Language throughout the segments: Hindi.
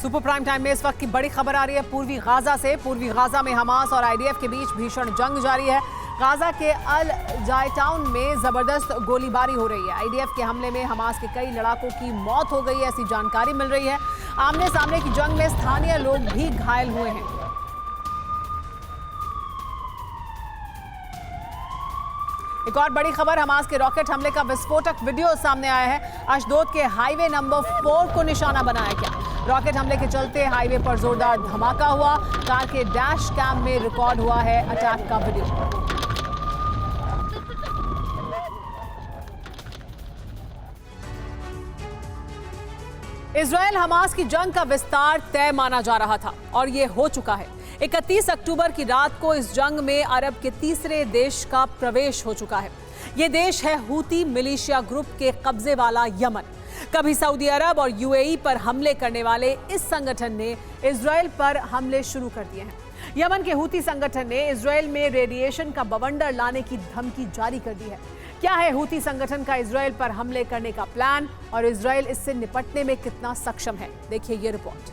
सुपर प्राइम टाइम में इस वक्त की बड़ी खबर आ रही है पूर्वी गाजा से। पूर्वी गाजा में हमास और आईडीएफ के बीच भीषण जंग जारी है। गाजा के अल जायटाउन में जबरदस्त गोलीबारी हो रही है। आईडीएफ के हमले में हमास के कई लड़ाकों की मौत हो गई है, ऐसी जानकारी मिल रही है। आमने सामने की जंग में स्थानीय लोग भी घायल हुए हैं। एक और बड़ी खबर, हमास के रॉकेट हमले का विस्फोटक वीडियो सामने आया है। अशदोद के हाईवे नंबर 4 को निशाना बनाया गया। रॉकेट हमले के चलते हाईवे पर जोरदार धमाका हुआ। कार के डैश कैम में रिकॉर्ड हुआ है अटैक का वीडियो। इजरायल हमास की जंग का विस्तार तय माना जा रहा था और यह हो चुका है। 31 अक्टूबर की रात को इस जंग में अरब के तीसरे देश का प्रवेश हो चुका है। यह देश है हूती मिलिशिया ग्रुप के कब्जे वाला यमन। कभी सऊदी अरब और यूएई पर हमले करने वाले इस संगठन ने इजरायल पर हमले शुरू कर दिए हैं। यमन के हूती संगठन ने इजरायल में रेडिएशन का बवंडर लाने की धमकी जारी कर दी है। क्या है हूती संगठन का इजरायल पर हमले करने का प्लान और इजरायल इससे निपटने में कितना सक्षम है, देखिए ये रिपोर्ट।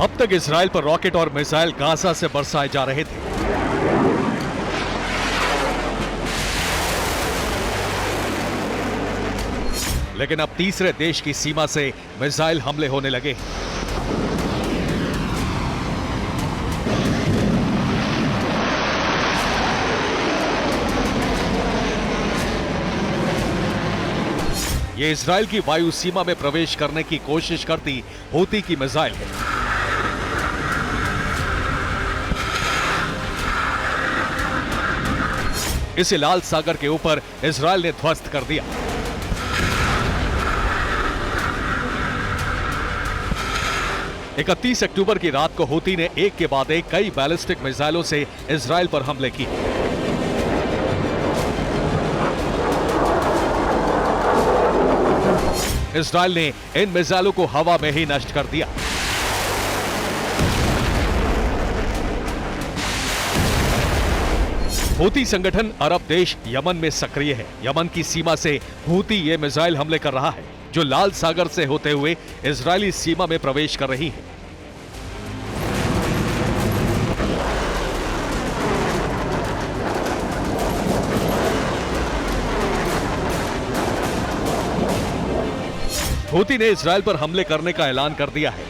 अब तक इजराइल पर रॉकेट और मिसाइल गाजा से बरसाए जा रहे थे। लेकिन अब तीसरे देश की सीमा से मिसाइल हमले होने लगे। ये इजराइल की वायु सीमा में प्रवेश करने की कोशिश करती हूती की मिसाइल है। इसे लाल सागर के ऊपर इजराइल ने ध्वस्त कर दिया। इकतीस अक्टूबर की रात को हूती ने एक के बाद एक कई बैलिस्टिक मिसाइलों से इजराइल पर हमले किए। इजराइल ने इन मिसाइलों को हवा में ही नष्ट कर दिया। हूती संगठन अरब देश यमन में सक्रिय है। यमन की सीमा से हूती ये मिसाइल हमले कर रहा है, जो लाल सागर से होते हुए इजरायली सीमा में प्रवेश कर रही है। हूती ने इजरायल पर हमले करने का ऐलान कर दिया है।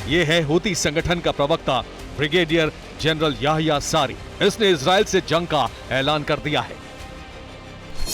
ये है हूती संगठन का प्रवक्ता ब्रिगेडियर जनरल याहिया सारी। इसने इजरायल से जंग का ऐलान कर दिया है।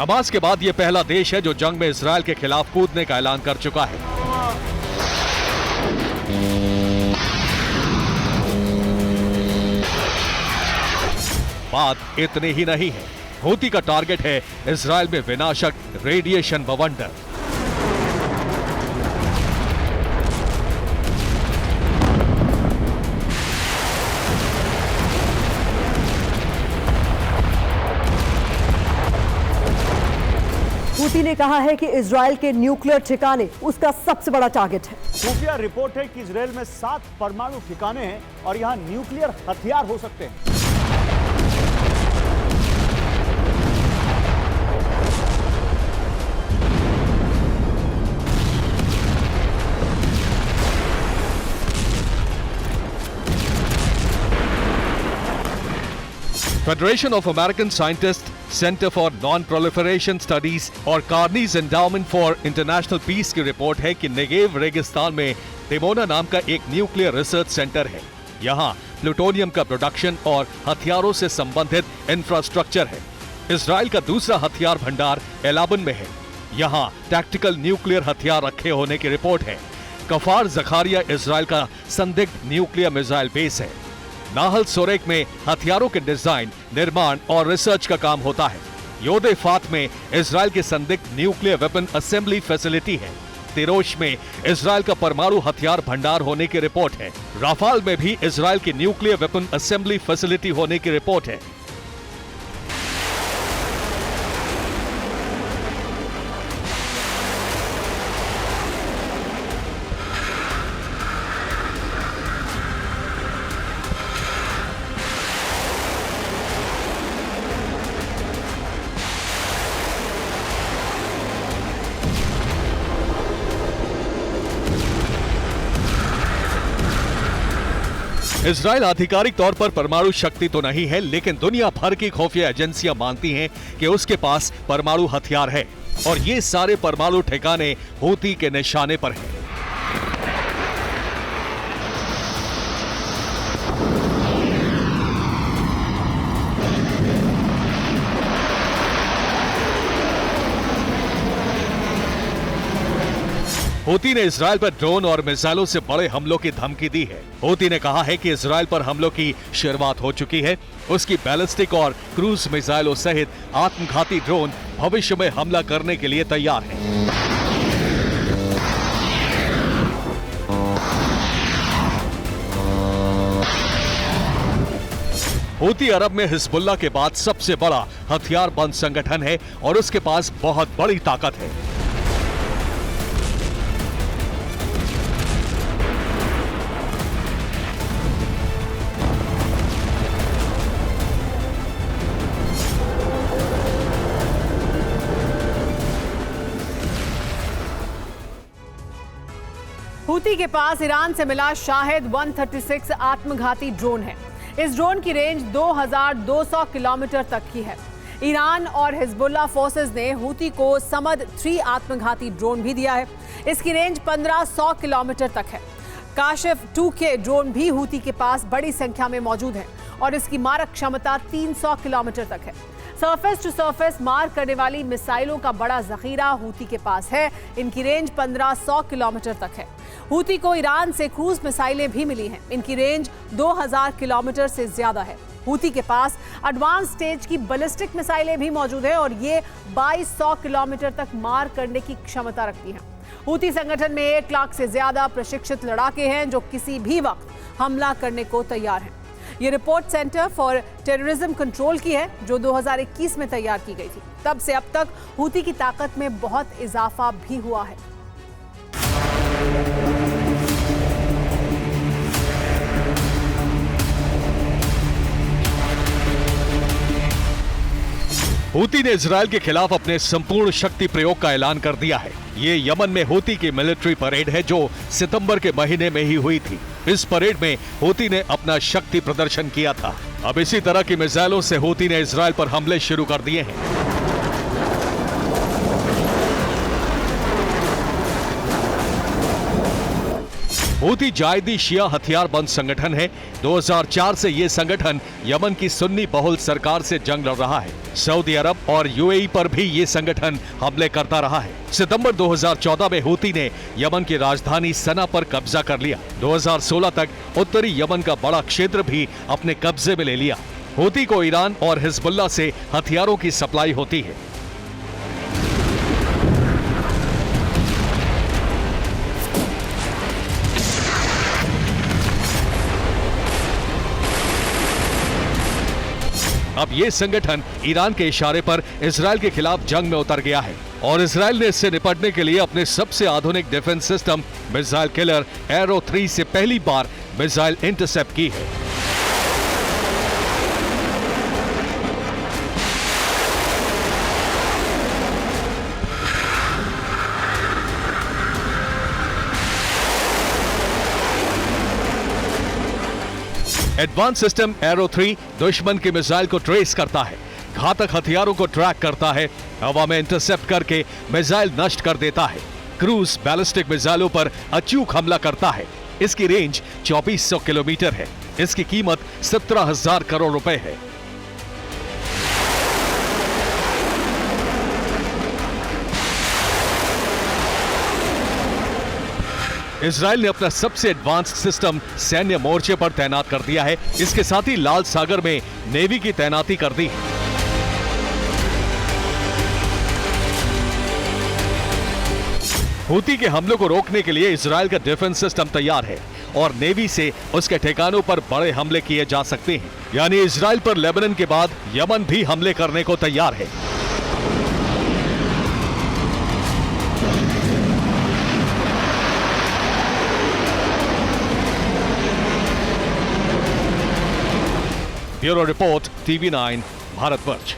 हमास के बाद यह पहला देश है जो जंग में इजरायल के खिलाफ कूदने का ऐलान कर चुका है। बात इतनी ही नहीं है, हूती का टारगेट है इजरायल में विनाशक रेडिएशन बवंडर। हूती ने कहा है कि इजरायल के न्यूक्लियर ठिकाने उसका सबसे बड़ा टारगेट है। खुफिया रिपोर्ट है कि इजरायल में 7 परमाणु ठिकाने हैं और यहां न्यूक्लियर हथियार हो सकते हैं। Federation of American scientist, centre for non proliferation studies और कार्नीज एंडाउमेंट फॉर इंटरनेशनल पीस की रिपोर्ट है कि नेगेव रेगिस्तान में डिमोना नाम का एक न्यूक्लियर रिसर्च सेंटर है। यहाँ प्लूटोनियम का प्रोडक्शन और हथियारों से संबंधित इंफ्रास्ट्रक्चर है। इजराइल का दूसरा हथियार भंडार एलाबन में है। यहाँ टैक्टिकल न्यूक्लियर हथियार रखे होने की रिपोर्ट है। कफार जखारिया इजराइल का संदिग्ध न्यूक्लियर मिसाइल बेस है। नाहल सोरेक में हथियारों के डिजाइन, निर्माण और रिसर्च का काम होता है। योदे फात में इजराइल के संदिग्ध न्यूक्लियर वेपन असेंबली फैसिलिटी है। तिरोश में इजराइल का परमाणु हथियार भंडार होने की रिपोर्ट है। राफाल में भी इजराइल की न्यूक्लियर वेपन असेंबली फैसिलिटी होने की रिपोर्ट है। इजराइल आधिकारिक तौर पर परमाणु शक्ति तो नहीं है, लेकिन दुनिया भर की खुफिया एजेंसियां मानती हैं कि उसके पास परमाणु हथियार है और ये सारे परमाणु ठिकाने हूती के निशाने पर हैं। हूती ने इजराइल पर ड्रोन और मिसाइलों से बड़े हमलों की धमकी दी है। हूती ने कहा है कि इजराइल पर हमलों की शुरुआत हो चुकी है। उसकी बैलिस्टिक और क्रूज मिसाइलों सहित आत्मघाती ड्रोन भविष्य में हमला करने के लिए तैयार हैं। हूती अरब में हिजबुल्लाह के बाद सबसे बड़ा हथियार बंद संगठन है और उसके पास बहुत बड़ी ताकत है। हूती के पास ईरान से मिला शाहिद 136 आत्मघाती ड्रोन है। इस ड्रोन की रेंज 2200 किलोमीटर तक की है। ईरान और हिजबुल्लाह फोर्सेस ने हूती को समद 3 आत्मघाती ड्रोन भी दिया है। इसकी रेंज 1500 किलोमीटर तक है। काशिफ 2 के ड्रोन भी हूती के पास बड़ी संख्या में मौजूद है और इसकी मारक क्षमता 300 किलोमीटर तक है। सरफेस टू सरफेस मार करने वाली मिसाइलों का बड़ा जखीरा हूती के पास है। इनकी रेंज 1500 किलोमीटर तक है। हूती को ईरान से क्रूज मिसाइलें भी मिली हैं। इनकी रेंज 2000 किलोमीटर से ज्यादा है। हूती के पास एडवांस स्टेज की बैलिस्टिक मिसाइलें भी मौजूद है और ये 2200 किलोमीटर तक मार करने की क्षमता रखती हैं। हूती संगठन में 1 लाख से ज्यादा प्रशिक्षित लड़ाके हैं जो किसी भी वक्त हमला करने को तैयार हैं। ये report centre for terrorism control की है जो 2021 में तैयार की गई थी। तब से अब तक हूती की ताकत में बहुत इजाफा भी हुआ है। हूती ने इजराइल के खिलाफ अपने संपूर्ण शक्ति प्रयोग का ऐलान कर दिया है। ये यमन में हूती की मिलिट्री परेड है जो सितंबर के महीने में ही हुई थी। इस परेड में हूती ने अपना शक्ति प्रदर्शन किया था। अब इसी तरह की मिसाइलों से हूती ने इजराइल पर हमले शुरू कर दिए हैं। हूती जायदी शिया हथियार बंद संगठन है। 2004 से ये संगठन यमन की सुन्नी बहुल सरकार से जंग लड़ रहा है। सऊदी अरब और यूएई पर भी ये संगठन हमले करता रहा है। सितंबर 2014 में हूती ने यमन की राजधानी सना पर कब्जा कर लिया। 2016 तक उत्तरी यमन का बड़ा क्षेत्र भी अपने कब्जे में ले लिया। हूती को ईरान और हिजबुल्लाह से हथियारों की सप्लाई होती है। अब ये संगठन ईरान के इशारे पर इजराइल के खिलाफ जंग में उतर गया है और इजराइल ने इससे निपटने के लिए अपने सबसे आधुनिक defence system missile killer arrow 3 से पहली बार मिसाइल इंटरसेप्ट की है। एडवांस सिस्टम एरो 3 दुश्मन के मिसाइल को ट्रेस करता है, घातक हथियारों को ट्रैक करता है, हवा में इंटरसेप्ट करके मिसाइल नष्ट कर देता है। क्रूज बैलिस्टिक मिसाइलों पर अचूक हमला करता है। इसकी रेंज 2400 किलोमीटर है। इसकी कीमत 17,000 करोड़ रुपए है। इजराइल ने अपना सबसे एडवांस्ड सिस्टम सैन्य मोर्चे पर तैनात कर दिया है। इसके साथ ही लाल सागर में नेवी की तैनाती कर दी है। हूती के हमलों को रोकने के लिए इजराइल का डिफेंस सिस्टम तैयार है और नेवी से उसके ठिकानों पर बड़े हमले किए जा सकते हैं। यानी इजराइल पर लेबनान के बाद यमन भी हमले करने को तैयार है। Bureau report, TV9, Bharatvarsh.